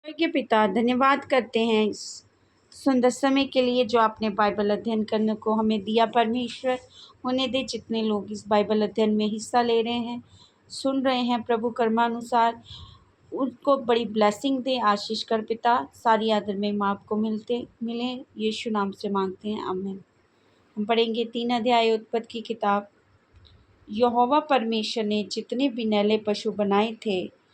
के पिता धन्यवाद करते हैं इस सुंदर समय के लिए जो आपने बाइबल अध्ययन करने को हमें दिया। परमेश्वर होने दे जितने लोग इस बाइबल अध्ययन में हिस्सा ले रहे हैं, सुन रहे हैं, प्रभु कर्मानुसार उनको बड़ी ब्लेसिंग दे, आशीष कर पिता। सारी आदर में आपको मिले यीशु नाम से मांगते हैं, आमीन। हम पढ़ेंगे 3 अध्याय उत्पत्ति की किताब। यहोवा परमेश्वर ने जितने भी नैले पशु बनाए थे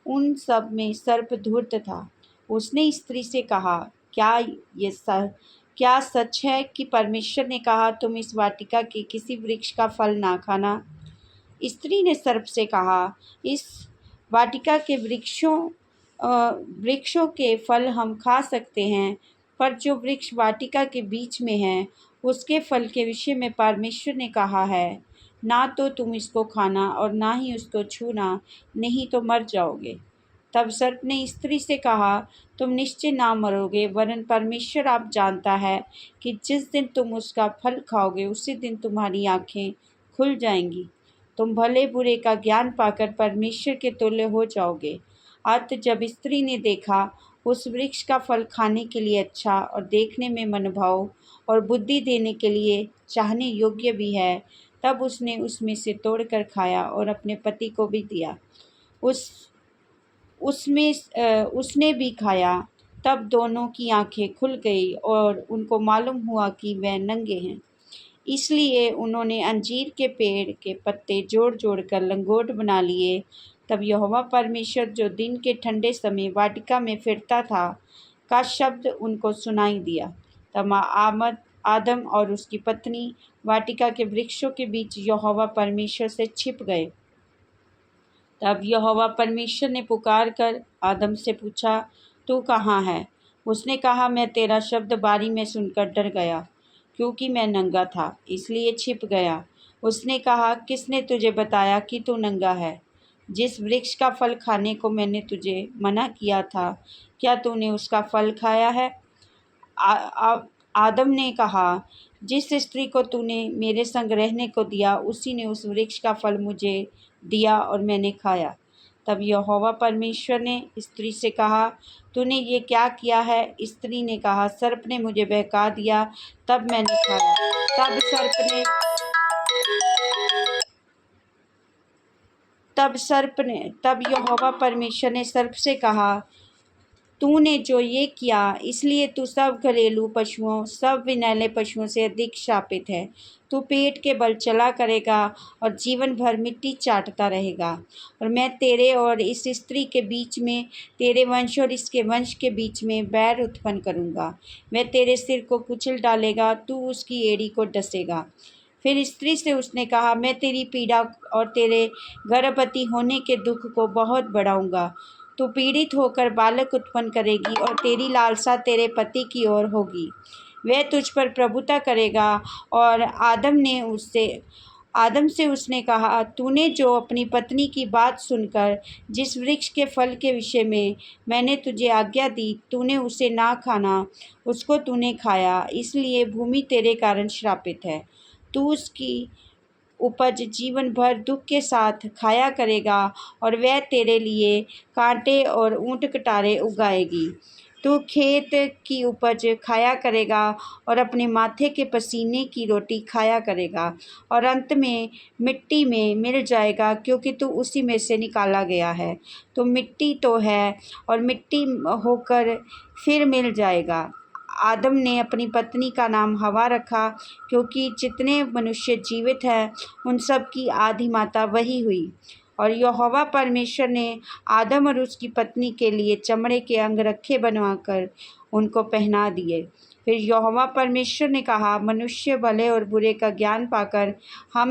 उन सब में सर्प धूर्त था। उसने स्त्री से कहा, क्या सच है कि परमेश्वर ने कहा तुम इस वाटिका के किसी वृक्ष का फल ना खाना? स्त्री ने सर्प से कहा, इस वाटिका के वृक्षों के फल हम खा सकते हैं, पर जो वृक्ष वाटिका के बीच में है उसके फल के विषय में परमेश्वर ने कहा है, ना तो तुम इसको खाना और ना ही उसको छूना, नहीं तो मर जाओगे। तब सर्प ने स्त्री से कहा, तुम निश्चय ना मरोगे, वरन परमेश्वर आप जानता है कि जिस दिन तुम उसका फल खाओगे उसी दिन तुम्हारी आंखें खुल जाएंगी। तुम भले बुरे का ज्ञान पाकर परमेश्वर के तुल्य हो जाओगे। अत जब स्त्री ने देखा उस वृक्ष का फल खाने के लिए अच्छा और देखने में मनभाव और बुद्धि देने के लिए चाहने योग्य भी है, तब उसने उसमें से तोड़कर खाया और अपने पति को भी दिया। उसने भी खाया। तब दोनों की आंखें खुल गई और उनको मालूम हुआ कि वह नंगे हैं। इसलिए उन्होंने अंजीर के पेड़ के पत्ते जोड़ जोड़ कर लंगोट बना लिए। तब यहोवा परमेश्वर जो दिन के ठंडे समय वाटिका में फिरता था का शब्द उनको सुनाई दिया। तब आदम और उसकी पत्नी वाटिका के वृक्षों के बीच यहोवा परमेश्वर से छिप गए। तब यहोवा परमेश्वर ने पुकार कर आदम से पूछा, तू कहाँ है? उसने कहा, मैं तेरा शब्द बारी में सुनकर डर गया, क्योंकि मैं नंगा था, इसलिए छिप गया। उसने कहा, किसने तुझे बताया कि तू नंगा है? जिस वृक्ष का फल खाने को मैंने तुझे मना किया था, क्या तूने उसका फल खाया है? आदम ने कहा, जिस स्त्री को तूने मेरे संग रहने को दिया उसी ने उस वृक्ष का फल मुझे दिया और मैंने खाया। तब यहोवा परमेश्वर ने स्त्री से कहा, तूने ये क्या किया है? स्त्री ने कहा, सर्प ने मुझे बहका दिया, तब मैंने खाया। तब यहोवा परमेश्वर ने सर्प से कहा, तूने जो ये किया इसलिए तू सब घरेलू पशुओं, सब विनैले पशुओं से अधिक शापित है। तू पेट के बल चला करेगा और जीवन भर मिट्टी चाटता रहेगा। और मैं तेरे और इस स्त्री के बीच में, तेरे वंश और इसके वंश के बीच में बैर उत्पन्न करूँगा। वह तेरे सिर को कुचल डालेगा, तू उसकी एड़ी को डसेगा। फिर स्त्री से उसने कहा, मैं तेरी पीड़ा और तेरे गर्भवती होने के दुख को बहुत बढ़ाऊँगा। तू पीड़ित होकर बालक उत्पन्न करेगी और तेरी लालसा तेरे पति की ओर होगी, वह तुझ पर प्रभुता करेगा। और आदम से उसने कहा, तूने जो अपनी पत्नी की बात सुनकर जिस वृक्ष के फल के विषय में मैंने तुझे आज्ञा दी, तूने उसे ना खाना, उसको तूने खाया, इसलिए भूमि तेरे कारण श्रापित है। तू उसकी उपज जीवन भर दुख के साथ खाया करेगा और वह तेरे लिए कांटे और ऊंट कटारे उगाएगी। तू खेत की उपज खाया करेगा और अपने माथे के पसीने की रोटी खाया करेगा और अंत में मिट्टी में मिल जाएगा, क्योंकि तू उसी में से निकाला गया है। तो मिट्टी तो है और मिट्टी होकर फिर मिल जाएगा। आदम ने अपनी पत्नी का नाम हवा रखा, क्योंकि जितने मनुष्य जीवित हैं उन सब की आदि माता वही हुई। और यहोवा परमेश्वर ने आदम और उसकी पत्नी के लिए चमड़े के अंगरखे बनवाकर उनको पहना दिए। फिर यहोवा परमेश्वर ने कहा, मनुष्य भले और बुरे का ज्ञान पाकर हम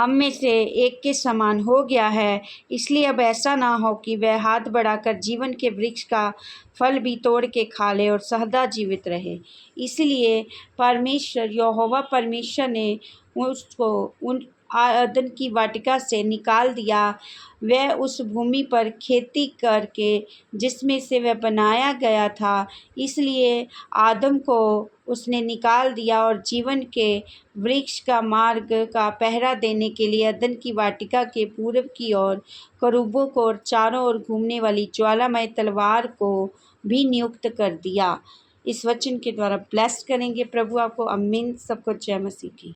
में से एक के समान हो गया है, इसलिए अब ऐसा ना हो कि वह हाथ बढ़ाकर जीवन के वृक्ष का फल भी तोड़ के खा ले और सदा जीवित रहे। इसलिए यहोवा परमेश्वर ने अदन की वाटिका से निकाल दिया। वह उस भूमि पर खेती करके जिसमें से वह बनाया गया था, इसलिए आदम को उसने निकाल दिया और जीवन के वृक्ष का मार्ग का पहरा देने के लिए अदन की वाटिका के पूर्व की ओर करूबों को और चारों ओर घूमने वाली ज्वालामय तलवार को भी नियुक्त कर दिया। इस वचन के द्वारा ब्लेस करेंगे। प्रभु आपको अमीन। सबको जय मसीह की।